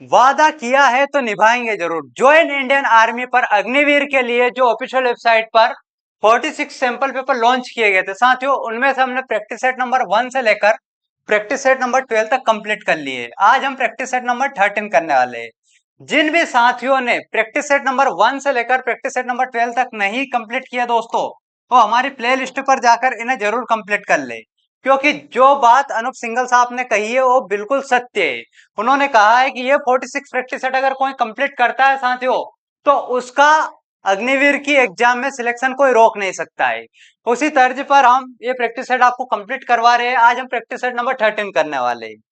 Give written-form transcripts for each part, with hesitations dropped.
वादा किया है तो निभाएंगे जरूर। ज्वाइन इंडियन आर्मी पर अग्निवीर के लिए जो ऑफिशियल वेबसाइट पर 46 सैंपल पेपर लॉन्च किए गए थे साथियों, उनमें से हमने प्रैक्टिस सेट नंबर 1 से लेकर प्रैक्टिस सेट नंबर 12 तक कंप्लीट कर लिए। आज हम प्रैक्टिस सेट नंबर 13 करने वाले हैं। जिन भी साथियों ने प्रैक्टिस सेट नंबर 1 से लेकर प्रैक्टिस सेट नंबर 12 तक नहीं कंप्लीट किया दोस्तों, वो हमारी प्ले लिस्ट पर जाकर इन्हें जरूर कंप्लीट कर ले, क्योंकि जो बात अनूप सिंघल साहब ने कही है वो बिल्कुल सत्य है। उन्होंने कहा है कि ये 46 प्रैक्टिस सेट अगर कोई कंप्लीट करता है साथियों, तो उसका अग्निवीर की एग्जाम में सिलेक्शन कोई रोक नहीं सकता है। उसी तर्ज पर हम ये प्रैक्टिस सेट आपको कंप्लीट करवा रहे हैं। आज हम प्रैक्टिस सेट नंबर 13 करने वाले हैं।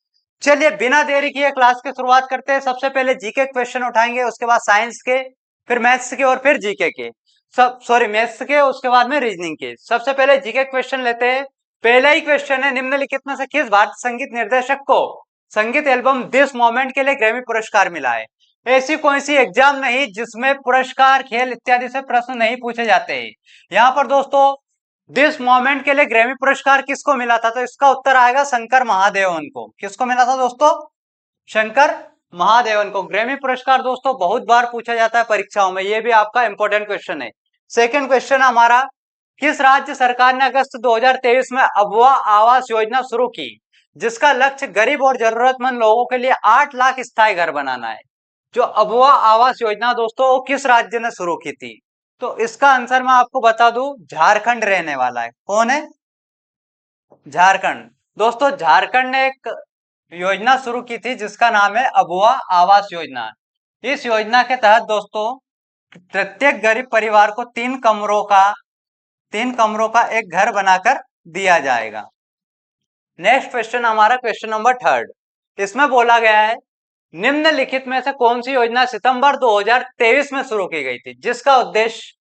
चलिए बिना देरी किए क्लास की शुरुआत करते हैं। सबसे पहले जीके क्वेश्चन उठाएंगे, उसके बाद साइंस के, फिर मैथ्स के और फिर जीके के, सब सॉरी मैथ्स के, उसके बाद में रीजनिंग के। सबसे पहले जीके क्वेश्चन लेते हैं। पहला ही क्वेश्चन है, निम्नलिखित में से किस भारतीय संगीत निर्देशक को संगीत एल्बम दिस मोमेंट के लिए ग्रैमी पुरस्कार मिला है? ऐसी कोई सी एग्जाम नहीं जिसमें पुरस्कार, खेल इत्यादि से प्रश्न नहीं पूछे जाते हैं। यहाँ पर दोस्तों दिस मोमेंट के लिए ग्रैमी पुरस्कार किसको मिला था? तो इसका उत्तर आएगा शंकर महादेवन को। किसको मिला था दोस्तों? शंकर महादेवन को। ग्रैमी पुरस्कार दोस्तों बहुत बार पूछा जाता है परीक्षाओं में, ये भी आपका इंपॉर्टेंट क्वेश्चन है। सेकंड क्वेश्चन हमारा, किस राज्य सरकार ने अगस्त 2023 में अबुआ आवास योजना शुरू की, जिसका लक्ष्य गरीब और जरूरतमंद लोगों के लिए 8 लाख स्थायी घर बनाना है? जो अबुआ आवास योजना दोस्तों वो किस राज्य ने शुरू की थी? तो इसका आंसर मैं आपको बता दूं, झारखंड रहने वाला है। कौन है? झारखंड। दोस्तों झारखंड ने एक योजना शुरू की थी जिसका नाम है अबुआ आवास योजना। इस योजना के तहत दोस्तों प्रत्येक गरीब परिवार को 3 कमरों का एक घर बनाकर दिया जाएगा। नेक्स्ट क्वेश्चन हमारा क्वेश्चन नंबर 3। इसमें बोला गया है, निम्नलिखित में से कौन सी योजना सितंबर 2023 में शुरू की गई थी, जिसका उद्देश्य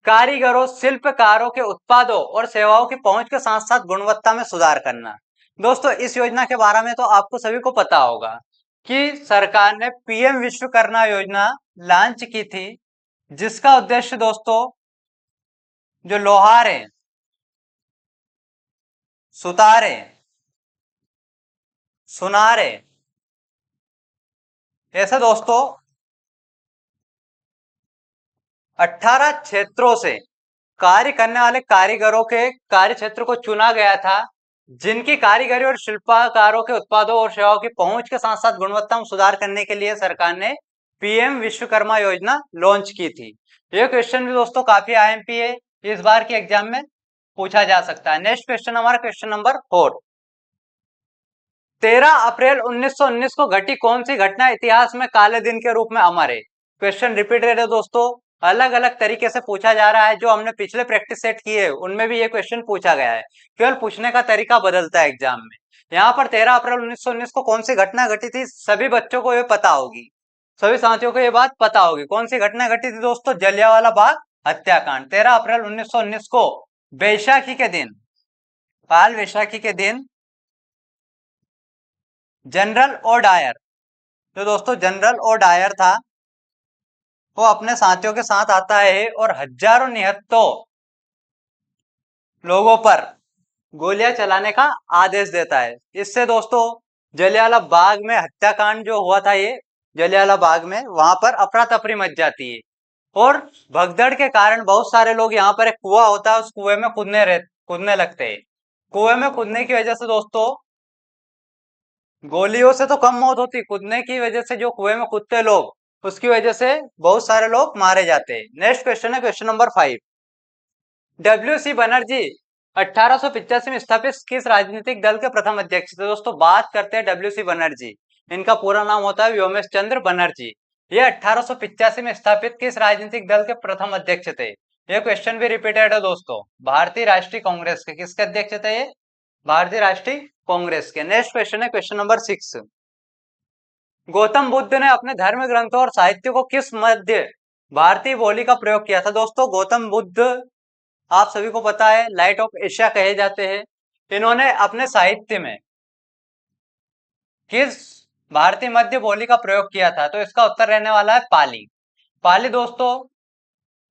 कारीगरों, शिल्पकारों के उत्पादों और सेवाओं की पहुंच के साथ साथ गुणवत्ता में सुधार करना? दोस्तों इस योजना के बारे में तो आपको सभी को पता होगा कि सरकार ने पीएम विश्वकर्मा योजना लॉन्च की थी, जिसका उद्देश्य दोस्तों जो लोहार है, सुतारे, सुनारे, ऐसे दोस्तों 18 क्षेत्रों से कार्य करने वाले कारीगरों के कार्य क्षेत्र को चुना गया था, जिनकी कारीगरी और शिल्पकारों के उत्पादों और सेवाओं की पहुंच के साथ साथ गुणवत्ता में सुधार करने के लिए सरकार ने पीएम विश्वकर्मा योजना लॉन्च की थी। ये क्वेश्चन भी दोस्तों काफी आईएमपी है, इस बार के एग्जाम में पूछा जा सकता है। नेक्स्ट क्वेश्चन हमारा क्वेश्चन नंबर 4। 13 अप्रैल 1919 को घटी कौन सी घटना इतिहास में काले दिन के रूप में अमर है? क्वेश्चन रिपीटेड है दोस्तों, अलग अलग तरीके से पूछा जा रहा है। जो हमने पिछले प्रैक्टिस सेट किए उनमें भी ये क्वेश्चन पूछा गया है, केवल पूछने का तरीका बदलता है एग्जाम में। यहाँ पर 13 अप्रैल 1919 को कौन सी घटना घटी थी, सभी बच्चों को ये पता होगी, सभी साथियों को ये बात पता होगी। कौन सी घटना घटी थी दोस्तों? जलियांवाला बाग हत्याकांड। 13 अप्रैल 1919 को बैसाखी के दिन, काल वैशाखी के दिन जनरल ओ डायर, जो दोस्तों जनरल ओ डायर था, वो अपने साथियों के साथ आता है और हजारों निहत्थों लोगों पर गोलियां चलाने का आदेश देता है। इससे दोस्तों जलियांवाला बाग में हत्याकांड जो हुआ था, ये जलियांवाला बाग में, वहां पर अफरा तफरी मच जाती है और भगदड़ के कारण बहुत सारे लोग, यहाँ पर एक कुआं होता है, उस कुएं में कूदने लगते हैं। कुएं में कूदने की वजह से दोस्तों गोलियों से तो कम मौत होती, कूदने की वजह से जो कुएं में कूदते लोग, उसकी वजह से बहुत सारे लोग मारे जाते हैं। नेक्स्ट क्वेश्चन है क्वेश्चन नंबर 5। डब्ल्यू.सी. बनर्जी 1885 में स्थापित किस राजनीतिक दल के प्रथम अध्यक्ष थे? दोस्तों बात करते हैं डब्ल्यू.सी. बनर्जी, इनका पूरा नाम होता है व्योमेश चंद्र बनर्जी। ये 1885 में स्थापित किस राजनीतिक दल के प्रथम अध्यक्ष थे? ये क्वेश्चन भी रिपीटेड है दोस्तों, भारतीय राष्ट्रीय कांग्रेस के। किसके अध्यक्ष थे ये? भारतीय राष्ट्रीय कांग्रेस के। नेक्स्ट क्वेश्चन है क्वेश्चन नंबर 6। गौतम बुद्ध ने अपने धर्म ग्रंथों और साहित्य को किस मध्य भारतीय बोली का प्रयोग किया था? दोस्तों गौतम बुद्ध आप सभी को पता है लाइट ऑफ एशिया कहे जाते हैं। इन्होंने अपने साहित्य में किस भारतीय मध्य बोली का प्रयोग किया था? तो इसका उत्तर रहने वाला है पाली। पाली दोस्तों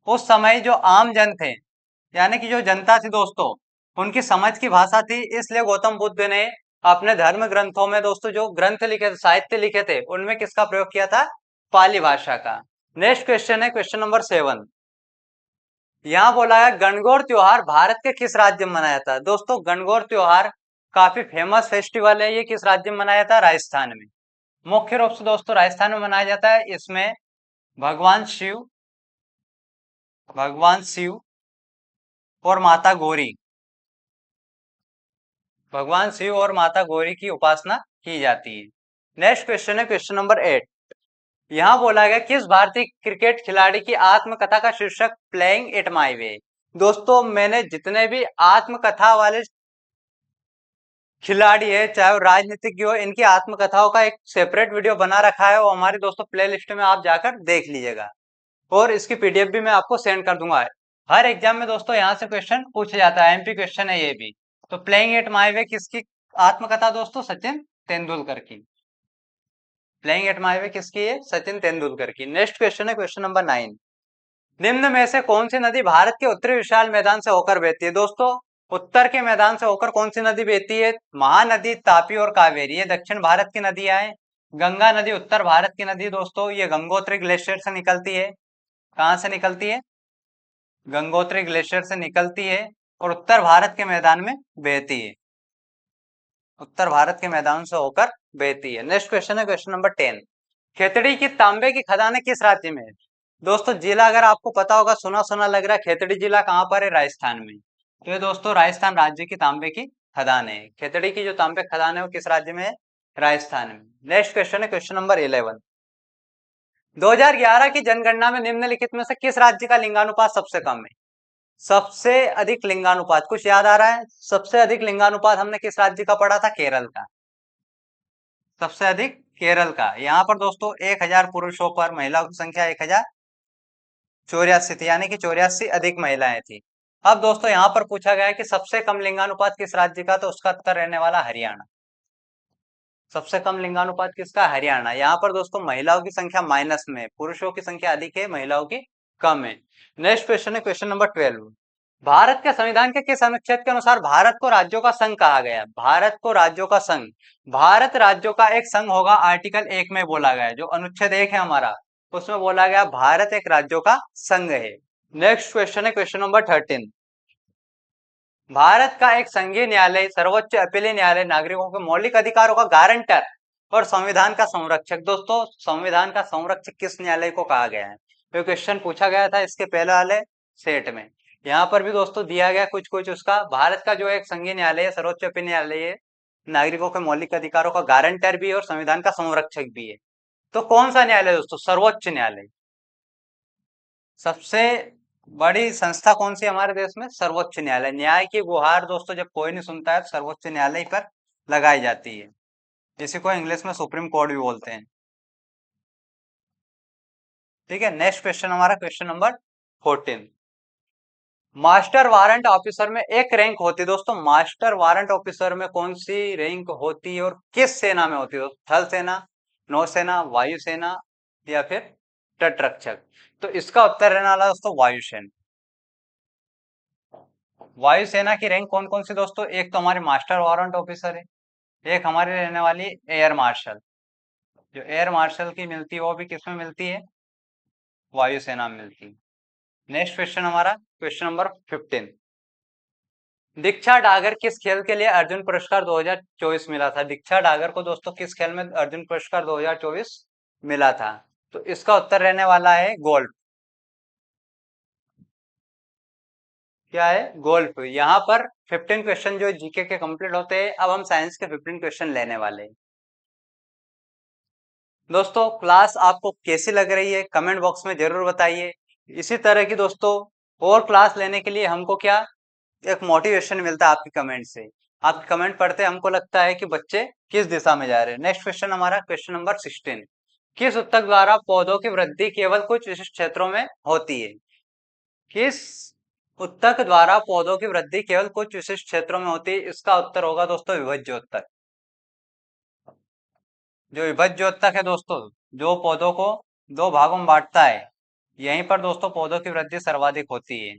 उस समय जो आम जन थे, यानी कि जो जनता थी दोस्तों, उनकी समझ की भाषा थी, इसलिए गौतम बुद्ध ने अपने धर्म ग्रंथों में दोस्तों जो ग्रंथ लिखे थे, साहित्य लिखे थे, उनमें किसका प्रयोग किया था? पाली भाषा का। नेक्स्ट क्वेश्चन है क्वेश्चन नंबर 7। यहाँ बोला है गणगौर त्योहार भारत के किस राज्य में मनाया था? दोस्तों गणगौर त्योहार काफी फेमस फेस्टिवल है, ये किस राज्य में मनाया था? राजस्थान में। मुख्य रूप से दोस्तों राजस्थान में मनाया जाता है। इसमें भगवान शिव और माता गौरी, भगवान शिव और माता गौरी की उपासना की जाती है। नेक्स्ट क्वेश्चन है क्वेश्चन नंबर 8। यहाँ बोला गया किस भारतीय क्रिकेट खिलाड़ी की आत्मकथा का शीर्षक प्लेइंग इट माई वे? दोस्तों मैंने जितने भी आत्मकथा वाले खिलाड़ी है, चाहे वो राजनीतिज्ञ हो, इनकी आत्मकथाओं का एक सेपरेट वीडियो बना रखा है, वो हमारी दोस्तों प्ले लिस्ट में आप जाकर देख लीजिएगा, और इसकी पीडीएफ भी मैं आपको सेंड कर दूंगा। हर एग्जाम में दोस्तों यहाँ से क्वेश्चन पूछा जाता है, एमपी क्वेश्चन है ये भी। तो प्लेइंग इट माई वे किसकी आत्मकथा? दोस्तों सचिन तेंदुलकर की। प्लेइंग इट माई वे किसकी है? सचिन तेंदुलकर की। नेक्स्ट क्वेश्चन है क्वेश्चन नंबर 9। निम्न में से कौन सी नदी भारत के उत्तरी विशाल मैदान से होकर बहती है? दोस्तों उत्तर के मैदान से होकर कौन सी नदी बहती है? महानदी, तापी और कावेरी, ये दक्षिण भारत की नदियां हैं। गंगा नदी उत्तर भारत की नदी दोस्तों, ये गंगोत्री ग्लेशियर से निकलती है। कहाँ से निकलती है? गंगोत्री ग्लेशियर से निकलती है और उत्तर भारत के मैदान में बहती है, उत्तर भारत के मैदान से होकर बहती है। नेक्स्ट क्वेश्चन है क्वेश्चन नंबर 10। खेतड़ी की तांबे की खदानें किस राज्य में है? दोस्तों जिला अगर आपको पता होगा, सुना सुना लग रहा है, खेतड़ी जिला कहाँ पर है? राजस्थान में। तो ये दोस्तों राजस्थान राज्य की तांबे की खदान है। खेतड़ी की जो तांबे खदान है वो किस राज्य में है? राजस्थान में। नेक्स्ट क्वेश्चन है क्वेश्चन नंबर 11। 2011 की जनगणना में निम्नलिखित में से किस राज्य का लिंगानुपात सबसे कम है? सबसे अधिक लिंगानुपात कुछ याद आ रहा है? सबसे अधिक लिंगानुपात हमने किस राज्य का पढ़ा था? केरल का। सबसे अधिक केरल का। यहाँ पर दोस्तों 1000 पुरुषों पर महिलाओं की संख्या 1084 थी, यानी कि 84 अधिक महिलाएं थी। अब दोस्तों यहाँ पर पूछा गया है कि सबसे कम लिंगानुपात किस राज्य का, तो उसका उत्तर रहने वाला हरियाणा। सबसे कम लिंगानुपात किसका? हरियाणा। यहाँ पर दोस्तों महिलाओं की संख्या माइनस में, पुरुषों की संख्या अधिक है, महिलाओं की कम है। नेक्स्ट क्वेश्चन है क्वेश्चन नंबर 12। भारत के संविधान के किस अनुच्छेद के अनुसार भारत को राज्यों का संघ कहा गया? भारत को राज्यों का संघ, भारत राज्यों का एक संघ होगा, आर्टिकल 1 में बोला गया है। जो अनुच्छेद 1 है हमारा, उसमें बोला गया भारत एक राज्यों का संघ है। नेक्स्ट क्वेश्चन है क्वेश्चन नंबर 13। भारत का एक संघीय न्यायालय, सर्वोच्च अपीलीय न्यायालय, नागरिकों के मौलिक अधिकारों का गारंटर और संविधान का संरक्षक। दोस्तों संविधान का संरक्षक किस न्यायालय को कहा गया है? तो क्वेश्चन पूछा गया था इसके पहले वाले सेट में। यहाँ पर भी दोस्तों दिया गया कुछ कुछ उसका। भारत का जो एक संघीय न्यायालय है, सर्वोच्च अपीलीय न्यायालय है, नागरिकों के मौलिक अधिकारों का गारंटर भी है और संविधान का संरक्षक भी है। तो कौन सा न्यायालय दोस्तों? सर्वोच्च न्यायालय। सबसे बड़ी संस्था कौन सी हमारे देश में? सर्वोच्च न्यायालय। न्याय की गुहार दोस्तों जब कोई नहीं सुनता है, सर्वोच्च न्यायालय पर लगाई जाती है। इसी को इंग्लिश में सुप्रीम कोर्ट भी बोलते हैं। ठीक है। नेक्स्ट क्वेश्चन हमारा question number 14। Master warrant officer में एक रैंक होती है दोस्तों, मास्टर वारंट ऑफिसर में कौन सी रैंक होती है और किस सेना में होती है? थल सेना, नौसेना, वायुसेना या फिर तटरक्षक? तो इसका उत्तर रहने वाला दोस्तों वायुसेना। वायुसेना की रैंक कौन कौन सी दोस्तों? एक तो हमारे मास्टर वारंट ऑफिसर है, एक हमारी रहने वाली एयर मार्शल। जो एयर मार्शल की मिलती है वो भी किसमें मिलती है? वायुसेना में मिलती है। नेक्स्ट क्वेश्चन हमारा क्वेश्चन नंबर 15। दीक्षा डागर किस खेल के लिए अर्जुन पुरस्कार 2024 मिला था? दीक्षा डागर को दोस्तों किस खेल में अर्जुन पुरस्कार 2024 मिला था? तो इसका उत्तर रहने वाला है गोल्फ। क्या है? गोल्फ। यहाँ पर 15 क्वेश्चन जो जीके के कंप्लीट होते हैं। अब हम साइंस के 15 क्वेश्चन लेने वाले हैं। दोस्तों क्लास आपको कैसी लग रही है कमेंट बॉक्स में जरूर बताइए। इसी तरह की दोस्तों और क्लास लेने के लिए हमको क्या एक मोटिवेशन मिलता है आपकी कमेंट से। आपकी कमेंट पढ़ते हमको लगता है कि बच्चे किस दिशा में जा रहे हैं। नेक्स्ट क्वेश्चन हमारा क्वेश्चन नंबर 16। किस उत्तक द्वारा पौधों की वृद्धि केवल कुछ विशिष्ट क्षेत्रों में होती है? किस उत्तक द्वारा पौधों की वृद्धि केवल कुछ विशिष्ट क्षेत्रों में होती है? इसका उत्तर होगा दोस्तों विभज्योत्तक। जो विभज्योत्तक है दोस्तों, जो पौधों को दो भागों में बांटता है, यहीं पर दोस्तों पौधों की वृद्धि सर्वाधिक होती है।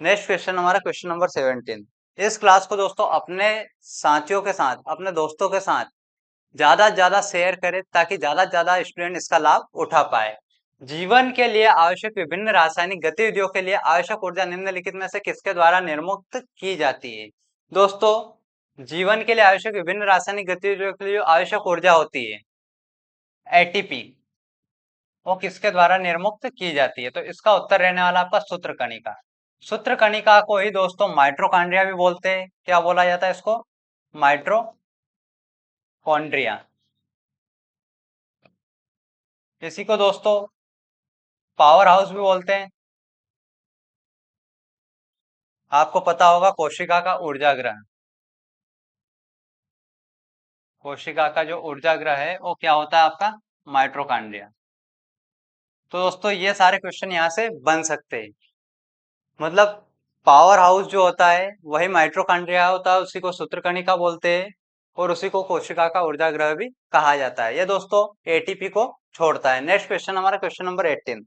नेक्स्ट क्वेश्चन हमारा क्वेश्चन नंबर 17। इस क्लास को दोस्तों अपने साथियों के साथ, अपने दोस्तों के साथ ज्यादा से ज्यादा शेयर करें ताकि ज्यादा से ज्यादा स्टूडेंट इसका लाभ उठा पाए। जीवन के लिए आवश्यक विभिन्न रासायनिक गतिविधियों के लिए आवश्यक ऊर्जा निम्नलिखित में से किसके द्वारा निर्मुक्त की जाती है? दोस्तों, जीवन के लिए आवश्यक विभिन्न रासायनिक गतिविधियों के लिए जो आवश्यक ऊर्जा होती है एटीपी, वो किसके द्वारा निर्मुक्त की जाती है? तो इसका उत्तर रहने वाला आपका सूत्र कणिका। सूत्र कणिका को ही दोस्तों माइट्रोकॉन्ड्रिया भी बोलते हैं। क्या बोला जाता है इसको? माइट्रोकॉन्ड्रिया। इसी को दोस्तों पावर हाउस भी बोलते हैं। आपको पता होगा कोशिका का ऊर्जा ग्रह, कोशिका का जो ऊर्जा ग्रह है वो क्या होता है आपका? माइट्रोकॉन्ड्रिया। तो दोस्तों ये सारे क्वेश्चन यहाँ से बन सकते हैं। मतलब पावर हाउस जो होता है वही माइट्रोकॉन्ड्रिया होता है, उसी को सूत्रकणिका बोलते हैं और उसी को कोशिका का ऊर्जा ग्रह भी कहा जाता है। ये दोस्तों एटीपी को छोड़ता है। नेक्स्ट क्वेश्चन हमारा क्वेश्चन नंबर 18।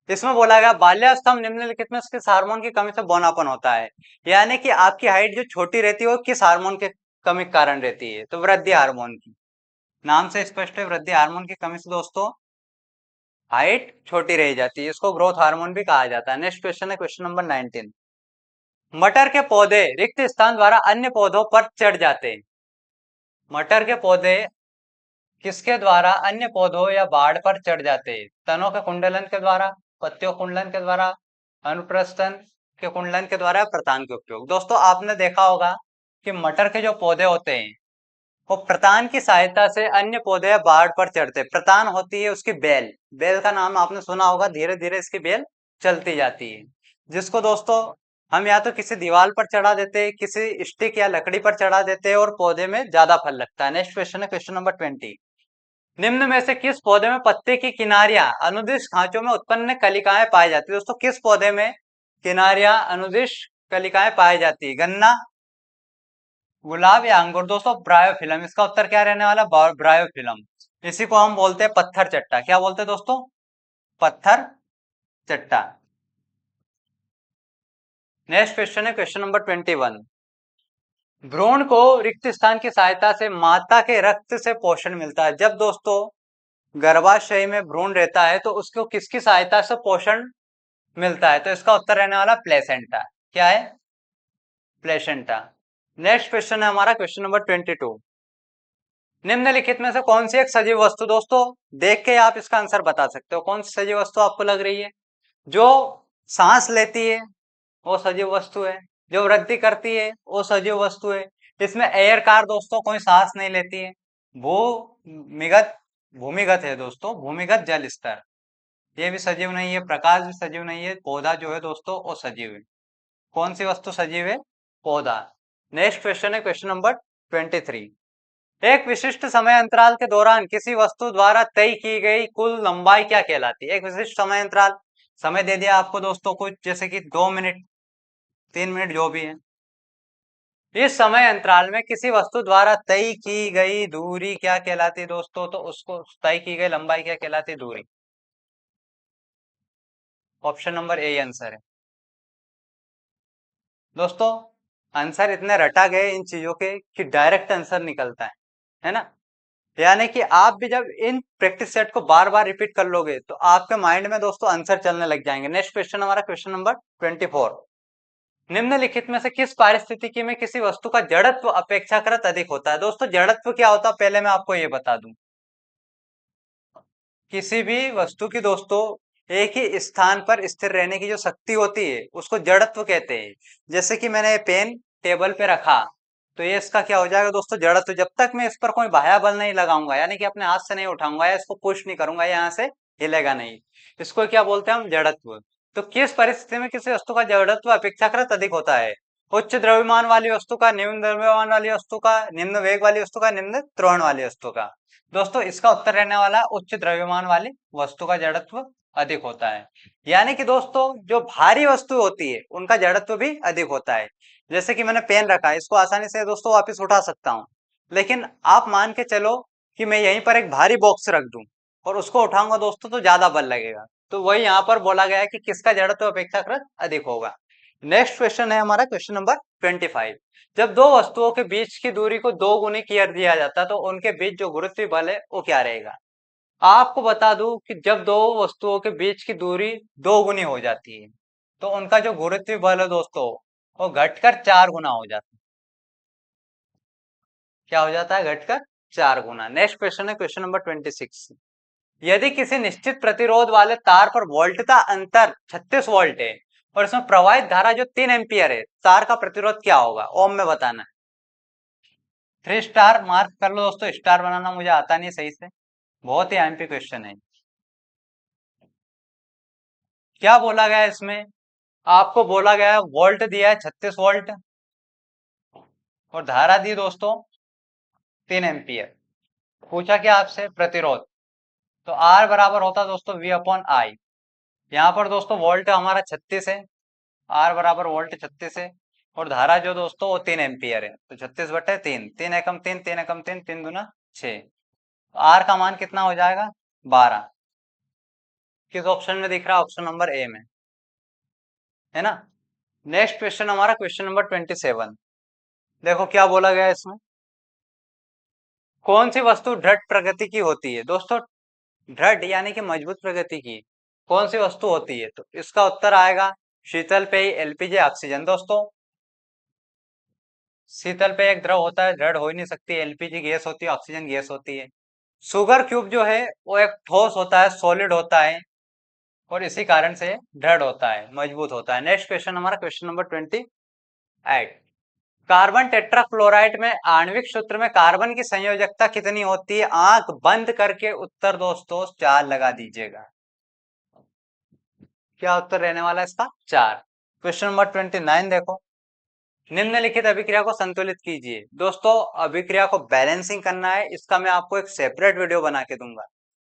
इसमें बोला गया बाल्यावस्था में निम्नलिखित में किस हार्मोन की कमी से बौनापन होता है? यानी कि आपकी हाइट जो छोटी रहती है वो किस हार्मोन के कमी के कारण रहती है? तो वृद्धि हार्मोन की। नाम से स्पष्ट है, वृद्धि हार्मोन की कमी से दोस्तों हाइट छोटी रह जाती है। इसको ग्रोथ हार्मोन भी कहा जाता है। नेक्स्ट क्वेश्चन है क्वेश्चन नंबर 19। मटर के पौधे रिक्त स्थान द्वारा अन्य पौधों पर चढ़ जाते हैं। मटर के पौधे किसके द्वारा अन्य पौधों या बाढ़ पर चढ़ जाते हैं? तनों के कुंडलन के द्वारा, पत्तियों कुंडलन के द्वारा, अनुप्रस्थन के कुंडलन के द्वारा, प्रतान के उपयोग। दोस्तों आपने देखा होगा कि मटर के जो पौधे होते हैं वो प्रतान की सहायता से अन्य पौधे या बाढ़ पर चढ़ते हैं। प्रतान होती है उसकी बेल, बेल का नाम आपने सुना होगा। धीरे धीरे इसकी बेल चलती जाती है, जिसको दोस्तों हम या तो किसी दीवार पर चढ़ा देते हैं, किसी स्टिक या लकड़ी पर चढ़ा देते हैं और पौधे में ज्यादा फल लगता है। नेक्स्ट क्वेश्चन है क्वेश्चन नंबर 20। निम्न में से किस पौधे में पत्ते की किनारियां अनुदिश खांचों में उत्पन्न कलिकाएं पाई जाती है? दोस्तों किस पौधे में किनारियां अनुदिश कलिकाएं पाई जाती है? गन्ना, गुलाब या अंगूर? दोस्तों ब्रायोफिलम। इसका उत्तर क्या रहने वाला? ब्रायोफिलम। इसी को हम बोलते हैं पत्थर चट्टा। क्या बोलते हैं दोस्तों? पत्थर चट्टा। नेक्स्ट क्वेश्चन है क्वेश्चन नंबर 21। भ्रूण को रिक्त स्थान की सहायता से माता के रक्त से पोषण मिलता है। जब दोस्तों गर्भाशय में भ्रूण रहता है तो उसको किसकी सहायता से पोषण मिलता है? तो इसका उत्तर रहने वाला प्लेसेंटा। क्या है? प्लेसेंटा। नेक्स्ट क्वेश्चन है हमारा क्वेश्चन नंबर 22। निम्नलिखित में से कौन सी एक सजीव वस्तु, दोस्तों देख के आप इसका आंसर बता सकते हो, कौन सी सजीव वस्तु आपको लग रही है? जो सांस लेती है वो सजीव वस्तु है, जो वृद्धि करती है वो सजीव वस्तु है। इसमें एयर कार दोस्तों कोई सांस नहीं लेती है। भूमिगत भूमिगत है दोस्तों, भूमिगत जल स्तर, ये भी सजीव नहीं है। प्रकाश भी सजीव नहीं है। पौधा जो है दोस्तों वो सजीव है। कौन सी वस्तु सजीव है? पौधा। नेक्स्ट क्वेश्चन है क्वेश्चन नंबर 23। एक विशिष्ट समय अंतराल के दौरान किसी वस्तु द्वारा तय की गई कुल लंबाई क्या कहलाती है? एक विशिष्ट समय अंतराल, समय दे दिया आपको दोस्तों कुछ, जैसे कि 2 मिनट, 3 मिनट, जो भी है। इस समय अंतराल में किसी वस्तु द्वारा तय की गई दूरी क्या कहलाती है दोस्तों? तो उसको तय की गई लंबाई क्या कहलाती है? दूरी। ऑप्शन नंबर ए आंसर है दोस्तों। आंसर इतने रटा गए इन चीजों के कि डायरेक्ट आंसर निकलता है ना। यानी कि आप भी जब इन प्रैक्टिस सेट को बार बार रिपीट कर लोगे तो आपके माइंड में दोस्तों आंसर चलने लग जाएंगे। नेक्स्ट क्वेश्चन हमारा क्वेश्चन नंबर 24। निम्नलिखित में से किस पारिस्थितिकी में किसी वस्तु का जड़त्व अपेक्षाकृत अधिक होता है? दोस्तों जड़त्व क्या होता है पहले मैं आपको ये बता दूं। किसी भी वस्तु की दोस्तों एक ही स्थान पर स्थिर रहने की जो शक्ति होती है उसको जड़त्व कहते हैं। जैसे कि मैंने पेन टेबल पे रखा तो ये इसका क्या हो जाएगा दोस्तों? जड़त्व। जब तक मैं इस पर कोई बाह्य बल नहीं लगाऊंगा, यानी कि अपने हाथ से नहीं उठाऊंगा या इसको पुश नहीं करूंगा, यहाँ से हिलेगा नहीं, इसको क्या बोलते हैं हम? जड़त्व। तो किस परिस्थिति में किसी वस्तु का जड़त्व अपेक्षाकृत अधिक होता है? उच्च द्रव्यमान वाली वस्तु का, निम्न द्रव्यमान वाली वस्तु का, निम्न वेग वाली वस्तु का, निम्न त्वरण वाली वस्तु का। दोस्तों इसका उत्तर रहने वाला उच्च द्रव्यमान वाली वस्तु का जड़त्व अधिक होता है। यानी कि दोस्तों जो भारी वस्तु होती है उनका जड़त्व भी अधिक होता है। जैसे कि मैंने पेन रखा है, इसको आसानी से दोस्तों वापस उठा सकता हूँ, लेकिन आप मान के चलो कि मैं यहीं पर एक भारी बॉक्स रख दूं और उसको उठाऊंगा दोस्तों तो ज्यादा बल लगेगा। तो वही यहाँ पर बोला गया है कि किसका जड़त्व अपेक्षाकृत अधिक होगा। नेक्स्ट क्वेश्चन है हमारा क्वेश्चन नंबर 25। जब दो वस्तुओं के बीच की दूरी को दो गुनी कर दिया जाता है तो उनके बीच जो गुरुत्वीय बल है वो क्या रहेगा। आपको बता दूं कि जब दो वस्तुओं के बीच की दूरी दो गुनी हो जाती है तो उनका जो गुरुत्वीय बल है दोस्तों वो घटकर 4 गुना हो जाता है। क्या हो जाता है, घटकर 4 गुना। नेक्स्ट क्वेश्चन है क्वेश्चन नंबर 26। यदि किसी निश्चित प्रतिरोध वाले तार पर वोल्टता अंतर 36 वोल्ट है और इसमें प्रवाहित धारा जो 3 एम्पियर है, तार का प्रतिरोध क्या होगा, ओम में बताना है। 3 स्टार मार्क कर लो दोस्तों, स्टार बनाना मुझे आता नहीं सही से, बहुत ही एमपी क्वेश्चन है। क्या बोला गया है इसमें, आपको बोला गया है वोल्ट दिया है 36 वोल्ट और धारा दी दोस्तों 3 एम्पियर। पूछा क्या आपसे, प्रतिरोध, तो आर बराबर होता है दोस्तों वी अपॉन आई। यहाँ पर दोस्तों वोल्ट हमारा 36 है, आर बराबर वोल्ट 36 है और धारा जो दोस्तों वो 3 एम्पियर है, तो 36/3, 3 एकम 3, 3 एकम 3, 3 दूना 6। आर का मान कितना हो जाएगा, 12। किस ऑप्शन में दिख रहा है, ऑप्शन नंबर ए में, है ना। नेक्स्ट क्वेश्चन हमारा क्वेश्चन नंबर 27। देखो क्या बोला गया है इसमें, कौन सी वस्तु दृढ़ प्रकृति की होती है दोस्तों, दृढ़ यानी कि मजबूत प्रकृति की कौन सी वस्तु होती है, तो इसका उत्तर आएगा शीतल पेय, एलपीजी, ऑक्सीजन। दोस्तों शीतल पेय एक द्रव होता है, दृढ़ हो ही नहीं सकती, एलपीजी गैस होती है, ऑक्सीजन गैस होती है। शुगर क्यूब जो है वो एक ठोस होता है, सॉलिड होता है और इसी कारण से दृढ़ होता है, मजबूत होता है। नेक्स्ट क्वेश्चन हमारा क्वेश्चन नंबर 28। कार्बन टेट्राक्लोराइड में आणविक सूत्र में कार्बन की संयोजकता कितनी होती है, आंख बंद करके उत्तर दोस्तों 4 लगा दीजिएगा। क्या उत्तर रहने वाला है इसका, 4। क्वेश्चन नंबर 29 देखो, निम्नलिखित अभिक्रिया को संतुलित कीजिए। दोस्तों अभिक्रिया को बैलेंसिंग करना है, इसका मैं आपको एक सेपरेट वीडियो बना के दूंगा,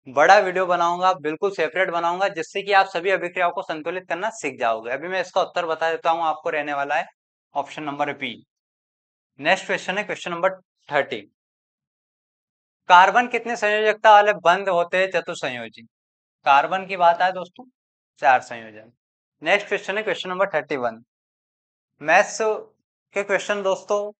बड़ा वीडियो बनाऊंगा, बिल्कुल सेपरेट बनाऊंगा, जिससे कि आप सभी अभिक्रियाओं को संतुलित करना सीख जाओगे। अभी मैं इसका उत्तर बता देता हूं आपको, रहने वाला है option number B. Next question है क्वेश्चन नंबर 30। कार्बन कितने संयोजकता वाले बंद होते हैं चतुसंयोजी, कार्बन की बात है दोस्तों, 4 संयोजन। नेक्स्ट क्वेश्चन है क्वेश्चन नंबर 31। मैथ्स के क्वेश्चन दोस्तों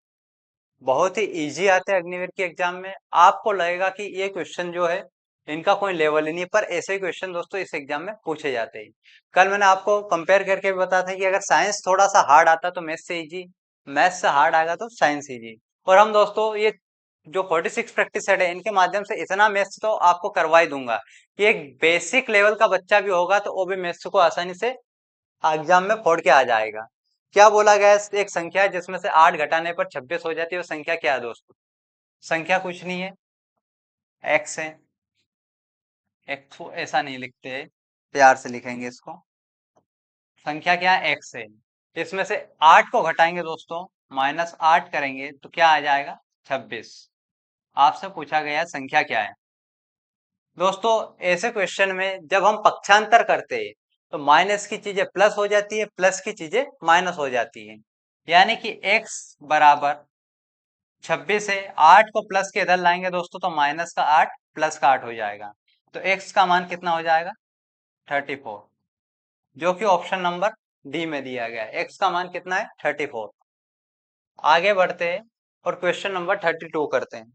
बहुत ही इजी आते हैं अग्निवीर के एग्जाम में, आपको लगेगा कि ये क्वेश्चन जो है इनका कोई लेवल ही नहीं, पर ऐसे ही क्वेश्चन दोस्तों इस एग्जाम में पूछे जाते हैं। कल मैंने आपको कंपेयर करके भी बताया था कि अगर साइंस थोड़ा सा हार्ड आता तो मैथ्स से इजी, मैथ्स से हार्ड आएगा तो साइंस इजी। और हम दोस्तों ये जो 46 प्रैक्टिस सेट है इनके माध्यम से इतना मैथ्स तो आपको करवा ही दूंगा कि एक बेसिक लेवल का बच्चा भी होगा तो वो भी मैथ्स को आसानी से एग्जाम में फोड़ के आ जाएगा। क्या बोला गया है, एक संख्या है जिसमें से 8 घटाने पर 26 हो जाती है, वो संख्या क्या है दोस्तों, संख्या कुछ नहीं है, एक्स है। एक्स को ऐसा नहीं लिखते, प्यार से लिखेंगे इसको, संख्या क्या है, एक्स है। इसमें से 8 को घटाएंगे दोस्तों, -8 करेंगे तो क्या आ जाएगा, 26। आपसे पूछा गया संख्या क्या है। दोस्तों ऐसे क्वेश्चन में जब हम पक्षांतर करते हैं तो माइनस की चीजें प्लस हो जाती है, प्लस की चीजें माइनस हो जाती है, यानी कि x बराबर 26 है, 8 को प्लस के इधर लाएंगे दोस्तों तो माइनस का 8 प्लस का 8 हो जाएगा, तो x का मान कितना हो जाएगा, 34, जो कि ऑप्शन नंबर डी में दिया गया है। x का मान कितना है, 34। आगे बढ़ते हैं और क्वेश्चन नंबर 32 करते हैं।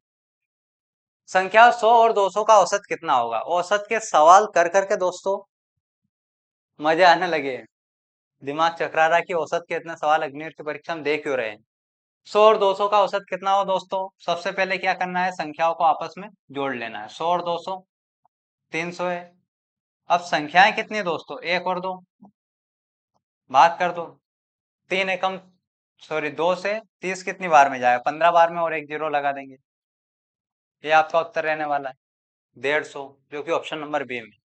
संख्या 100 और 200 का औसत कितना होगा, औसत के सवाल कर करके दोस्तों मजे आने लगे हैं, दिमाग चकरा रहा है कि औसत के इतने सवाल अग्निवीर की परीक्षा में दे क्यों रहे हैं। 100 और 200 का औसत कितना हो दोस्तों, सबसे पहले क्या करना है, संख्याओं को आपस में जोड़ लेना है। 100 और 200 300 है। अब संख्याएं कितनी है दोस्तों, 1 और 2, भाग कर दो, 3 एकम सॉरी 2 से 30 कितनी बार में जाएगा, 15 बार में, और एक जीरो लगा देंगे, ये आपका उत्तर रहने वाला है 150, जो कि ऑप्शन नंबर बी में।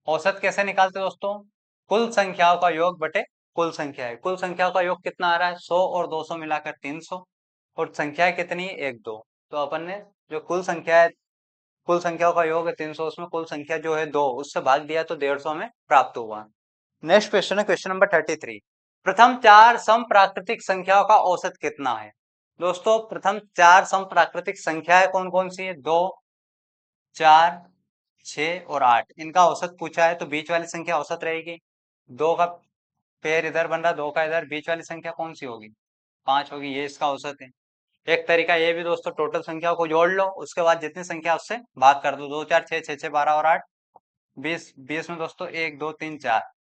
औसत कैसे निकालते दोस्तों, कुल संख्याओं का योग बटे कुल संख्या है, कुल संख्याओं का योग कितना आ रहा है, 100 और 200 मिलाकर 300, और संख्या कितनी है, 1 2, तो अपन ने जो कुल संख्या है, कुल संख्याओं का योग है 300, उसमें कुल संख्या जो है 2, उससे भाग दिया तो 150 में प्राप्त हुआ। नेक्स्ट क्वेश्चन है क्वेश्चन नंबर 33। प्रथम 4 सम प्राकृतिक संख्याओं का औसत कितना है। दोस्तों प्रथम 4 सम प्राकृतिक संख्याएं कौन कौन सी है, 2 4 6 और 8, इनका औसत पूछा है तो बीच वाली संख्या औसत रहेगी। 2 का पेयर इधर बन रहा, 2 का इधर, बीच वाली संख्या कौन सी होगी? 5 होगी, ये इसका औसत है। एक तरीका ये भी दोस्तों, टोटल संख्याओं को जोड़ लो, उसके बाद जितनी संख्या उससे भाग कर दो। 2 4 6 6 6 12 और 8 20। 20 में दोस्तों 1 2 3 4,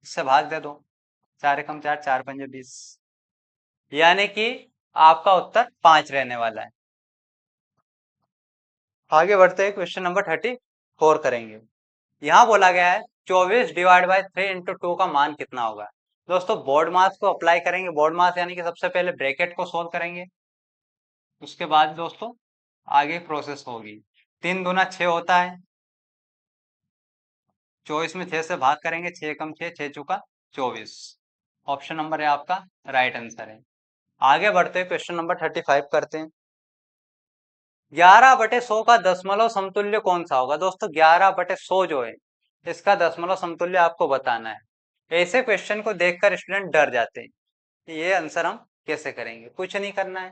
इससे भाग दे दो। 4 एकम 4, 4 पंजे 20, यानी कि आपका उत्तर 5 रहने वाला है। आगे बढ़ते हैं, क्वेश्चन नंबर 34 करेंगे। यहाँ बोला गया है 24 डिवाइड बाई 3 इंटू 2 का मान कितना होगा? दोस्तों बोर्ड मास को अप्लाई करेंगे। बोर्ड मास यानी कि सबसे पहले ब्रैकेट को सोल्व करेंगे, उसके बाद दोस्तों आगे प्रोसेस होगी। 3 दूना 6 होता है, 24 में 6 से भाग करेंगे, 6 कम 6, 6 चौका 24। ऑप्शन नंबर है आपका राइट आंसर है। आगे बढ़ते हैं, क्वेश्चन नंबर 35 करते हैं। 11/100 का दशमलव समतुल्य कौन सा होगा? दोस्तों 11/100 जो है, इसका दशमलव समतुल्य आपको बताना है। ऐसे क्वेश्चन को देखकर स्टूडेंट डर जाते हैं कि ये आंसर हम कैसे करेंगे। कुछ नहीं करना है,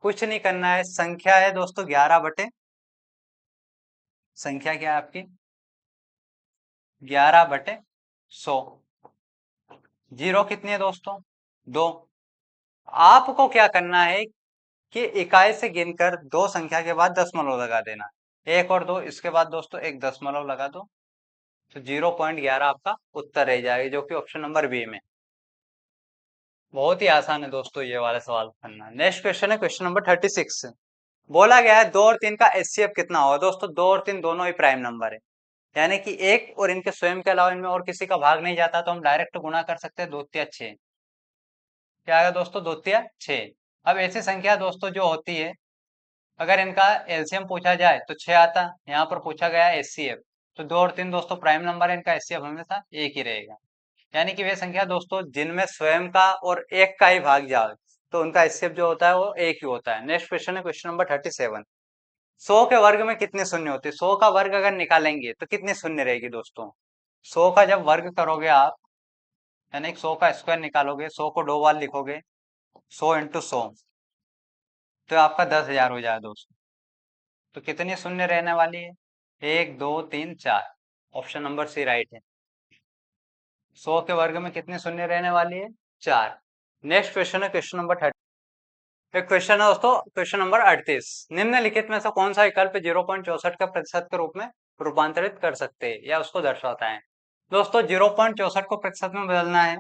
कुछ नहीं करना है। संख्या है दोस्तों 11 संख्या क्या है आपकी? 11/100। जीरो कितनी है दोस्तों? 2। आपको क्या करना है कि इकाई से गिनकर 2 संख्या के बाद दशमलव लगा देना। 1 और 2, इसके बाद दोस्तों एक दशमलव लगा दो, तो 0.11 आपका उत्तर रह जाएगा, जो कि ऑप्शन नंबर बी में। बहुत ही आसान है दोस्तों ये वाला सवाल करना। नेक्स्ट क्वेश्चन है क्वेश्चन नंबर 36। बोला गया है 2 और 3 का एचसीएफ कितना होगा? दोस्तों 2 और 3 दोनों ही प्राइम नंबर है, यानी कि एक और इनके स्वयं के अलावा इनमें और किसी का भाग नहीं जाता, तो हम डायरेक्ट गुना कर सकते हैं। 2 तिया 6, क्या आएगा दोस्तों? 2 तिया 6। अब ऐसी संख्या दोस्तों जो होती है, अगर इनका एलसीएम पूछा जाए तो 6 आता, यहाँ पर पूछा गया है एचसीएफ, तो 2 और 3 दोस्तों प्राइम नंबर है, इनका एचसीएफ हमेशा एक ही रहेगा। यानी कि वे संख्या दोस्तों जिनमें स्वयं का और एक का ही भाग जाए, तो उनका एचसीएफ जो होता है वो एक ही होता है। नेक्स्ट क्वेश्चन है क्वेश्चन नंबर 37। 100 के वर्ग में कितने शून्य होते हैं? 100 का वर्ग अगर निकालेंगे तो कितनी शून्य रहेगी दोस्तों? 100 का जब वर्ग करोगे आप, यानी 100 का स्क्वायर निकालोगे, 100 को 2 बार लिखोगे, 100 इंटू 100, तो आपका 10,000 हो जाएगा दोस्तों। तो कितनी शून्य रहने वाली है? 1 2 3 4, ऑप्शन नंबर सी राइट है। 100 के वर्ग में कितनी शून्य रहने वाली है? 4। नेक्स्ट क्वेश्चन है क्वेश्चन नंबर 30। एक क्वेश्चन है दोस्तों क्वेश्चन नंबर 38। निम्नलिखित में से कौन सा विकल्प 0.64 का प्रतिशत के रूप में रूपांतरित कर सकते हैं या उसको दर्शाता है? दोस्तों 0.64 को प्रतिशत में बदलना है।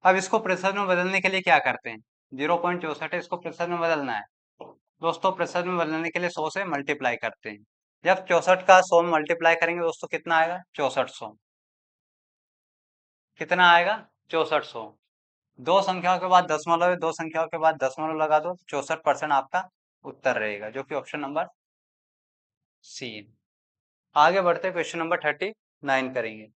अब इसको प्रतिशत में बदलने के लिए क्या करते हैं? 0.64 है, इसको प्रतिशत में बदलना है। दोस्तों प्रतिशत में बदलने के लिए 100 से मल्टीप्लाई करते हैं। जब 64 का 100 में मल्टीप्लाई करेंगे दोस्तों कितना आएगा? 6400। कितना आएगा? 6400। दो संख्याओं के बाद दशमलव है, दो संख्याओं के बाद दशमलव लगा दो, 64% आपका उत्तर रहेगा, जो कि ऑप्शन नंबर सी। आगे बढ़ते क्वेश्चन नंबर 39 करेंगे।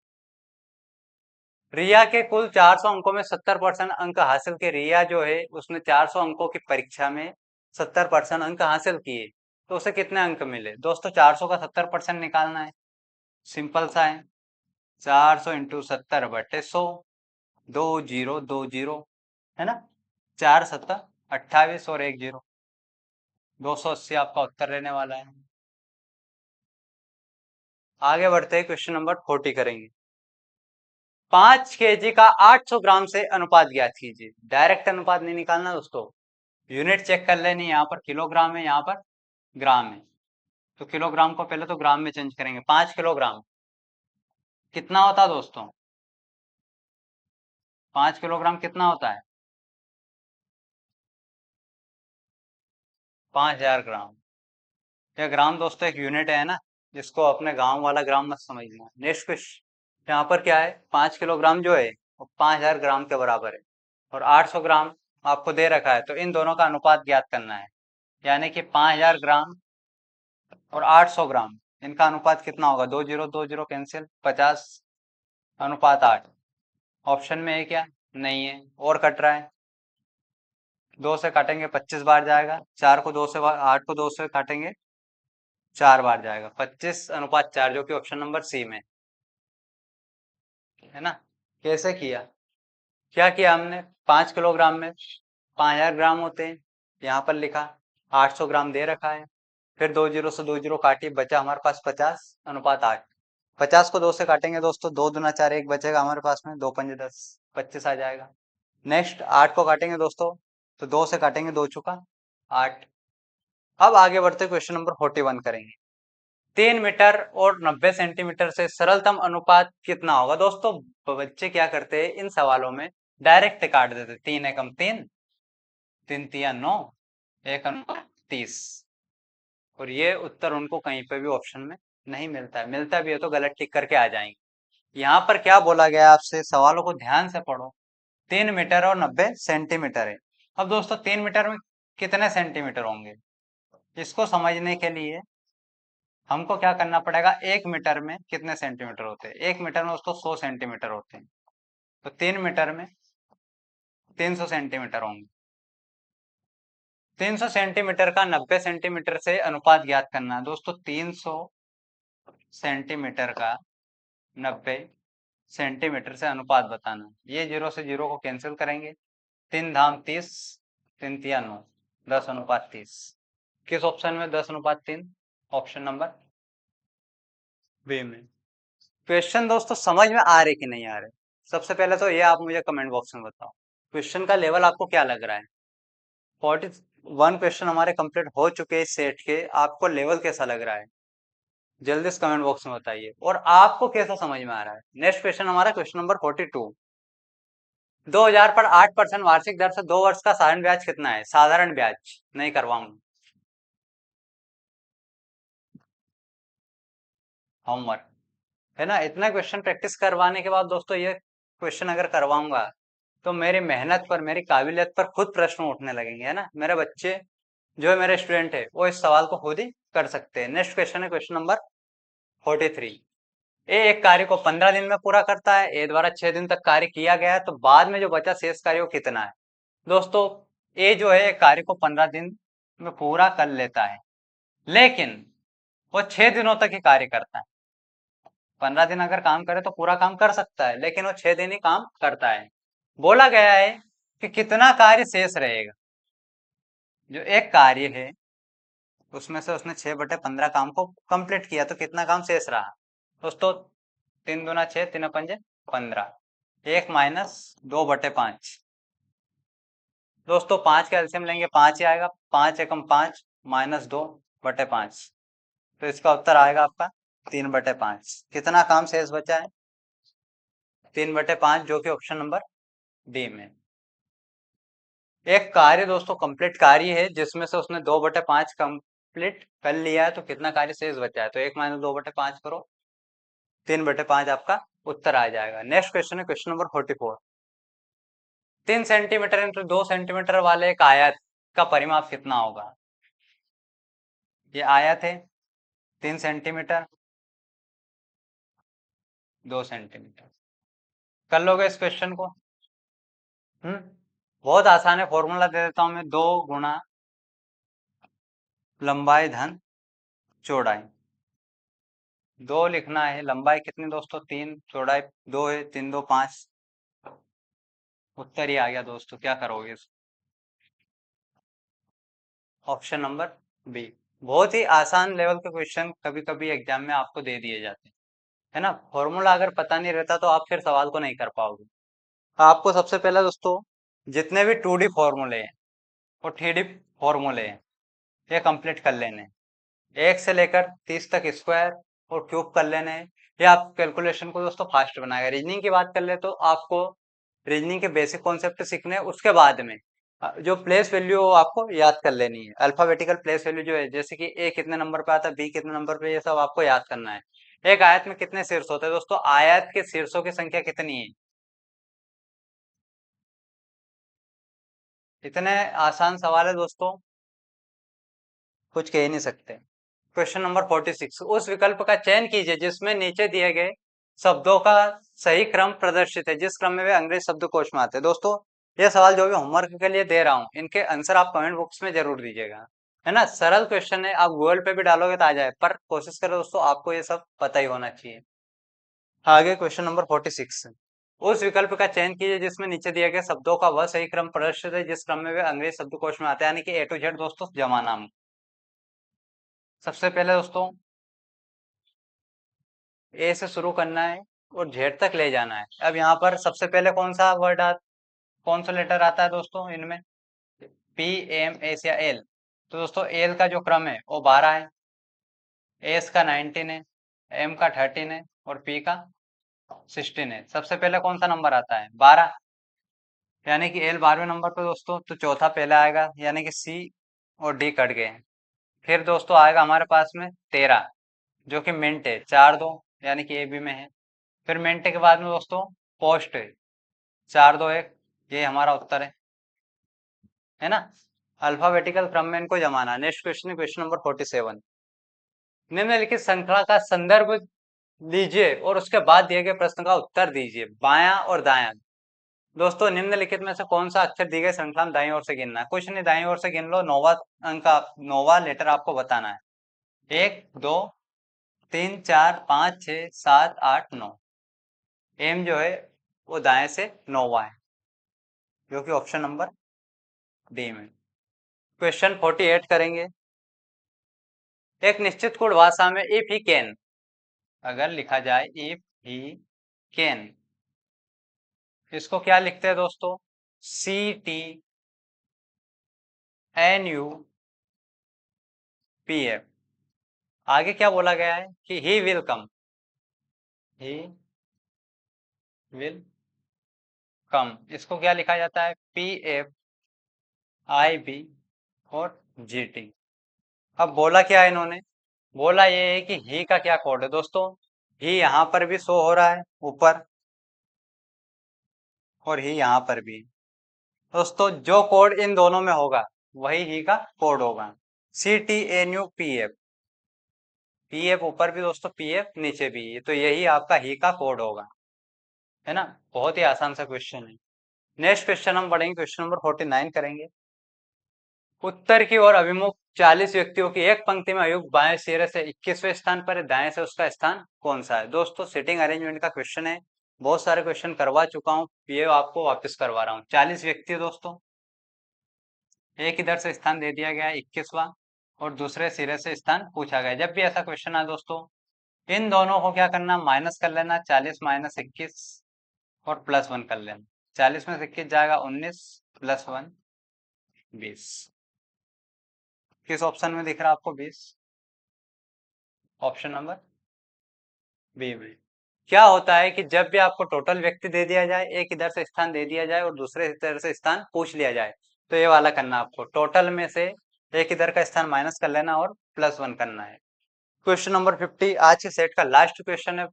रिया के कुल 400 अंकों में 70% अंक हासिल किए। रिया जो है उसने 400 अंकों की परीक्षा में 70% अंक हासिल किए, तो उसे कितने अंक मिले? दोस्तों 400 का 70% निकालना है, सिंपल सा है। 400 इंटू 70/100, 2 0 2 0, है ना। 4 7 28 और 1 0, 280 आपका उत्तर रहने वाला है। आगे बढ़ते हैं, क्वेश्चन नंबर 40 करेंगे। 5 केजी का 800 ग्राम से अनुपात ज्ञात कीजिए। डायरेक्ट अनुपात नहीं निकालना दोस्तों, यूनिट चेक कर लेनी। यहाँ पर किलोग्राम है, यहाँ पर ग्राम है, तो किलोग्राम को पहले तो ग्राम में चेंज करेंगे। 5 किलोग्राम कितना होता है दोस्तों? 5 किलोग्राम कितना होता है? 5000 ग्राम। यह ग्राम दोस्तों एक यूनिट है ना, जिसको अपने गांव वाला ग्राम मत समझना। नेक्स्ट क्वेश्चन, यहाँ पर क्या है? 5 किलोग्राम जो है वो 5000 ग्राम के बराबर है, और 800 ग्राम आपको दे रखा है, तो इन दोनों का अनुपात ज्ञात करना है। यानी कि 5000 ग्राम और 800 ग्राम, इनका अनुपात कितना होगा? 2 0 2 0 कैंसिल, 50/8। ऑप्शन में है क्या? नहीं है, और कट रहा है। 2 से काटेंगे 25 बार जाएगा, 4 को 2 से 8 को 2 से काटेंगे 4 बार जाएगा, 25/4, जो कि ऑप्शन नंबर सी में है ना। कैसे किया? क्या किया हमने? 5 किलोग्राम में 5000 ग्राम होते हैं, यहाँ पर लिखा। 800 ग्राम दे रखा है, फिर 2 0 से 2 0 काटी, बचा हमारे पास 50/8। 50 को 2 से काटेंगे दोस्तों, 2 दूना 4, 1 बचेगा हमारे पास में, 2 पंजे 10। 25 आ जाएगा। नेक्स्ट 8 को काटेंगे दोस्तों, तो 2 से काटेंगे, 2 चुका 8। अब आगे बढ़ते क्वेश्चन नंबर 41 करेंगे। 3 मीटर और 90 सेंटीमीटर से सरलतम अनुपात कितना होगा? दोस्तों बच्चे क्या करते हैं इन सवालों में, डायरेक्ट काट देते, 3 एकम 3, 3 तिया 9, 1 अनुपात 30। और ये उत्तर उनको कहीं पे भी ऑप्शन में नहीं मिलता है, मिलता भी है तो गलत टिक करके आ जाएंगे। यहाँ पर क्या बोला गया आपसे, सवालों को ध्यान से पढ़ो। 3 मीटर और 90 सेंटीमीटर है। अब दोस्तों 3 मीटर में कितने सेंटीमीटर होंगे, इसको समझने के लिए हमको क्या करना पड़ेगा, 1 मीटर में कितने सेंटीमीटर होते हैं? 1 मीटर में दोस्तों 100 सेंटीमीटर होते हैं, तो 3 मीटर में 300 सेंटीमीटर होंगे। 300 सेंटीमीटर का 90 सेंटीमीटर से अनुपात ज्ञात करना है दोस्तों। 300 सेंटीमीटर का 90 सेंटीमीटर से अनुपात बताना है। ये 0 से 0 को कैंसिल करेंगे, 3 धाम 30, 3 तिया 9, 10 अनुपात 30। किस ऑप्शन में 10 अनुपात 3? ऑप्शन नंबर बी में। क्वेश्चन दोस्तों समझ में आ रहे कि नहीं आ रहे? सबसे पहले तो ये आप मुझे कमेंट बॉक्स में बताओ, क्वेश्चन का लेवल आपको क्या लग रहा है? 41 क्वेश्चन हमारे कंप्लीट हो चुके हैं इस सेट के, आपको लेवल कैसा लग रहा है? जल्दी से कमेंट बॉक्स में बताइए, और आपको कैसा समझ में आ रहा है? नेक्स्ट क्वेश्चन हमारा क्वेश्चन नंबर 42। 2000 पर 8% वार्षिक दर से 2 वर्ष का साधारण ब्याज कितना है? साधारण ब्याज नहीं करवाऊंगा, होमवर्क है ना। इतना क्वेश्चन प्रैक्टिस करवाने के बाद दोस्तों ये क्वेश्चन अगर करवाऊंगा तो मेरी मेहनत पर, मेरी काबिलियत पर खुद प्रश्न उठने लगेंगे, है ना। मेरे बच्चे जो है, मेरे स्टूडेंट है, वो इस सवाल को खुद ही कर सकते हैं। नेक्स्ट क्वेश्चन है क्वेश्चन नंबर 43। ए एक कार्य को 15 दिन में पूरा करता है, ए द्वारा 6 दिन तक कार्य किया गया है, तो बाद में जो बचा शेष कार्य वो कितना है? दोस्तों ए जो है कार्य को 15 दिन में पूरा कर लेता है, लेकिन वो 6 दिनों तक ही कार्य करता है। 15 दिन अगर काम करे तो पूरा काम कर सकता है, लेकिन वो 6 दिन ही काम करता है। बोला गया है कि कितना कार्य शेष रहेगा। जो एक कार्य है उसमें से उसने 6/15 काम को कंप्लीट किया, तो कितना काम शेष रहा? दोस्तों 3 दूना 6, 3 पंजे 15, 1 माइनस 2/5। दोस्तों 5 का एलसीएम लेंगे 5 ही आएगा, 5 एकम 5 माइनस 2/5, तो इसका उत्तर आएगा आपका 3/5। कितना काम शेष बचा है? 3/5, जो कि ऑप्शन नंबर डी में। एक कार्य दोस्तों कंप्लीट कार्य है जिसमें से उसने 2/5 कंप्लीट कर लिया है, तो कितना कार्य शेष बचा है? तो 1 माइनस 2/5 करो, 3/5 आपका उत्तर आ जाएगा। नेक्स्ट क्वेश्चन है question number 44। 3 centimetre into 2 centimetre वाले एक आयत का परिमाप कितना होगा? ये आयत है 3 सेंटीमीटर 2 सेंटीमीटर। कर लोगे इस क्वेश्चन को? बहुत आसान है, फॉर्मूला दे देता हूं मैं, 2 गुणा लंबाई धन चौड़ाई। 2 लिखना है, लंबाई कितनी दोस्तों 3, चौड़ाई 2 है, 3 2 5, उत्तर ही आ गया दोस्तों। क्या करोगे? Option number B. बहुत ही आसान लेवल के क्वेश्चन कभी कभी एग्जाम में आपको दे दिए जाते हैं, है ना। फॉर्मूला अगर पता नहीं रहता तो आप फिर सवाल को नहीं कर पाओगे। आपको सबसे पहले दोस्तों जितने भी 2D फॉर्मूले हैं और 3D फॉर्मूले हैं ये कंप्लीट कर लेने हैं। 1 से लेकर 30 तक स्क्वायर और क्यूब कर लेने हैं। ये आप कैलकुलेशन को दोस्तों फास्ट बनाएगा। रीजनिंग की बात कर ले तो आपको रीजनिंग के बेसिक कॉन्सेप्ट सीखने हैं, उसके बाद में जो प्लेस वैल्यू आपको याद कर लेनी है। अल्फाबेटिकल प्लेस वैल्यू जो है, जैसे कि ए कितने नंबर पे आता है, बी कितने नंबर पे, ये सब आपको याद करना है। एक आयत में कितने शीर्ष होते हैं दोस्तों? आयत के शीर्षों की संख्या कितनी है? इतने आसान सवाल है दोस्तों, कुछ कह नहीं सकते। Question number 46। उस विकल्प का चयन कीजिए जिसमें नीचे दिए गए शब्दों का सही क्रम प्रदर्शित है, जिस क्रम में वे अंग्रेजी शब्दकोश में आते हैं। दोस्तों ये सवाल जो भी होमवर्क के लिए दे रहा हूँ, इनके आंसर आप कमेंट बॉक्स में जरूर दीजिएगा, है ना। सरल क्वेश्चन है, आप गूगल पे भी डालोगे तो आ जाए, पर कोशिश करो दोस्तों आपको ये सब पता ही होना चाहिए। आगे क्वेश्चन नंबर 46। उस विकल्प का चयन कीजिए जिसमें नीचे दिए गए शब्दों का वह सही क्रम प्रदर्शित है जिस क्रम में वे अंग्रेजी शब्दकोश में आते हैं, यानी कि A to Z दोस्तों जमा नाम। सबसे पहले दोस्तों ए से शुरू करना है, और जेड तक ले जाना है। अब यहाँ पर सबसे पहले कौन सा लेटर आता है दोस्तों इनमें? पी, एम, एस या एल। तो दोस्तों एल का जो क्रम है वो 12 है, एस का 19 है, एम का 13 है और पी का 16 है। सबसे पहले कौन सा नंबर आता है? 12, यानी कि एल 12वें नंबर पे दोस्तों, तो चौथा पहले आएगा, यानी कि सी और डी कट गए। फिर दोस्तों आएगा हमारे पास में 13, जो कि मिनट है, 4 2, यानी कि ए बी में है। फिर मिनट के बाद में दोस्तों पोस्ट है, 4 2 1, ये हमारा उत्तर है ना। अल्फाबेटिकल क्रम में इनको जमाना। Next question, question number 47। निम्नलिखित श्रृंखला का संदर्भ लीजिए और उसके बाद दिए गए प्रश्न का उत्तर दीजिए। बायां और दायां। दोस्तों निम्नलिखित में से कौन सा अक्षर दी गई श्रृंखला में दाईं ओर से गिनना है? कुछ नहीं, दाईं ओर से गिन लो। नौवा अंक नौवा लेटर आपको बताना है। 1 2 3 4 5 6 7 8 9। एम जो है वो दाएं से नौवा है, जो कि ऑप्शन नंबर डी में। क्वेश्चन 48 करेंगे। एक निश्चित कोड भाषा में इफ ही कैन, अगर लिखा जाए इफ ही कैन, इसको क्या लिखते हैं दोस्तों? CTNUPF। आगे क्या बोला गया है कि he will come, he will come, इसको क्या लिखा जाता है? PFIB और GT। अब बोला क्या है इन्होंने? बोला ये है कि ही का क्या कोड है दोस्तों? ही यहाँ पर भी शो हो रहा है ऊपर, और ही यहाँ पर भी। दोस्तों जो कोड इन दोनों में होगा वही ही का कोड होगा। CTNUPF, पीएफ ऊपर भी दोस्तों, पीएफ नीचे भी, तो यही आपका ही का कोड होगा, है ना। बहुत ही आसान सा क्वेश्चन है। नेक्स्ट क्वेश्चन हम पढ़ेंगे, क्वेश्चन नंबर 49 करेंगे। उत्तर की ओर अभिमुख 40 व्यक्तियों की एक पंक्ति में अयुक्त बाएं सिरे से 21वें स्थान पर है, दाएं से उसका स्थान कौन सा है? दोस्तों सिटिंग अरेंजमेंट का क्वेश्चन है। बहुत सारे क्वेश्चन करवा चुका हूँ, ये आपको वापस करवा रहा हूँ। 40 व्यक्ति दोस्तों, एक इधर से स्थान दे दिया गया है 21वां, और दूसरे सिरे से स्थान पूछा गया। जब भी ऐसा क्वेश्चन आए दोस्तों, इन दोनों को क्या करना? माइनस कर लेना, 40 माइनस 21 और प्लस 1 कर लेना। 40 में से 21 जाएगा 19, प्लस 1 20। किस ऑप्शन में दिख रहा है आपको 20? ऑप्शन नंबर बी में। क्या होता है कि जब भी आपको टोटल व्यक्ति दे दिया जाए, एक इधर से स्थान दे दिया जाए और दूसरे इधर से स्थान पूछ लिया जाए, तो ये वाला करना आपको, टोटल में से एक इधर का स्थान माइनस कर लेना और प्लस 1 करना है। क्वेश्चन नंबर 50 आज के सेट का लास्ट क्वेश्चन है।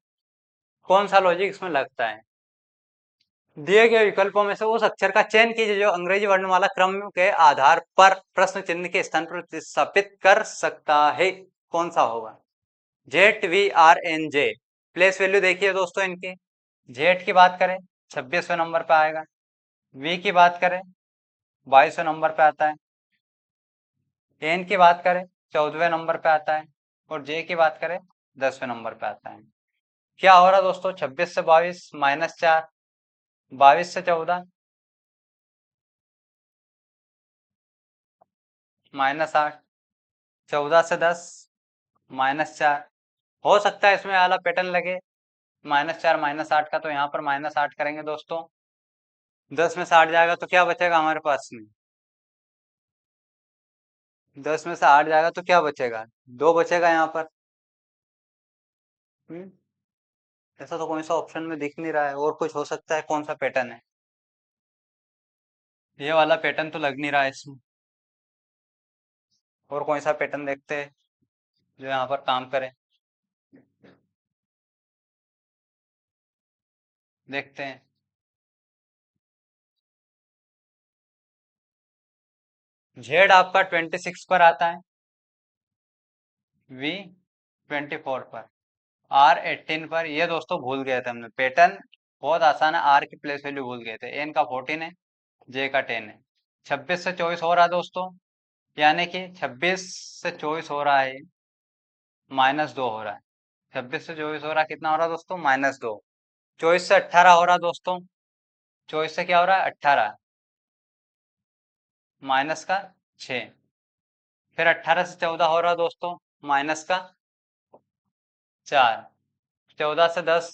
कौन सा लॉजिक इसमें लगता है? दिए गए विकल्पों में से उस अक्षर का चयन कीजिए जो अंग्रेजी वर्णमाला क्रम के आधार पर प्रश्न चिन्ह के स्थान पर प्रतिस्थापित कर सकता है। कौन सा होगा? ZVRNJ। प्लेस वैल्यू देखिए दोस्तों इनकी। जेड की बात करें 26वें नंबर पे आएगा, वी की बात करें 22वें नंबर पे आता है, एन की बात करें 14वें नंबर पे आता है, और जे की बात करें 10वें नंबर पे आता है। क्या हो रहा दोस्तों? 26 से 22 -4, 22 से 14 -8, 14 से 10 -4। हो सकता है इसमें वाला पैटर्न लगे -4 -8 का, तो यहाँ पर -8 करेंगे दोस्तों। 10 में से 8 जाएगा तो क्या बचेगा हमारे पास में? 10 में से 8 जाएगा तो क्या बचेगा? 2 बचेगा यहाँ पर। ऐसा तो कौन सा ऑप्शन में दिख नहीं रहा है, और कुछ हो सकता है? कौन सा पैटर्न है? ये वाला पैटर्न तो लग नहीं रहा है इसमें। और कौन सा पैटर्न देखते हैं जो यहाँ पर काम करे, देखते हैं। जेड आपका 26 पर आता है, वी 24 पर, आर 18 पर। ये दोस्तों भूल गए थे हमने, पैटर्न बहुत आसान है। आर की प्लेस वैल्यू भूल गए थे। एन का 14 है, जे का 10 है। 26 से 24 हो रहा है दोस्तों, यानी कि 26 से 24 हो रहा है, -2 हो रहा है। 26 से 24 हो रहा है, कितना हो रहा है दोस्तों? -2। 24 से 18 हो रहा है दोस्तों, 24 से क्या हो रहा है? 18, माइनस का 6। फिर 18 से 14 हो रहा है दोस्तों, -4। 14 से 10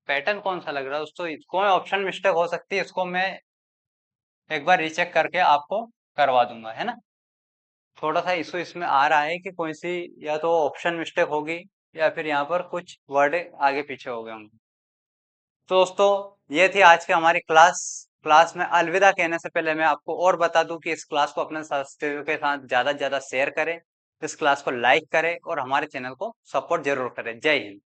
पैटर्न कौन सा लग रहा है दोस्तों, कोई ऑप्शन मिस्टेक हो सकती है, इसको मैं एक बार रीचेक करके आपको करवा दूंगा, है ना। थोड़ा सा इशू इसमें आ रहा है कि कोई सी या तो ऑप्शन मिस्टेक होगी या फिर यहाँ पर कुछ वर्ड आगे पीछे हो गए होंगे। तो दोस्तों ये थी आज की हमारी क्लास। क्लास में अलविदा कहने से पहले मैं आपको और बता दूं कि इस क्लास को अपने साथियों के साथ ज्यादा से ज्यादा शेयर करें, इस क्लास को लाइक करें और हमारे चैनल को सपोर्ट जरूर करें। जय हिंद।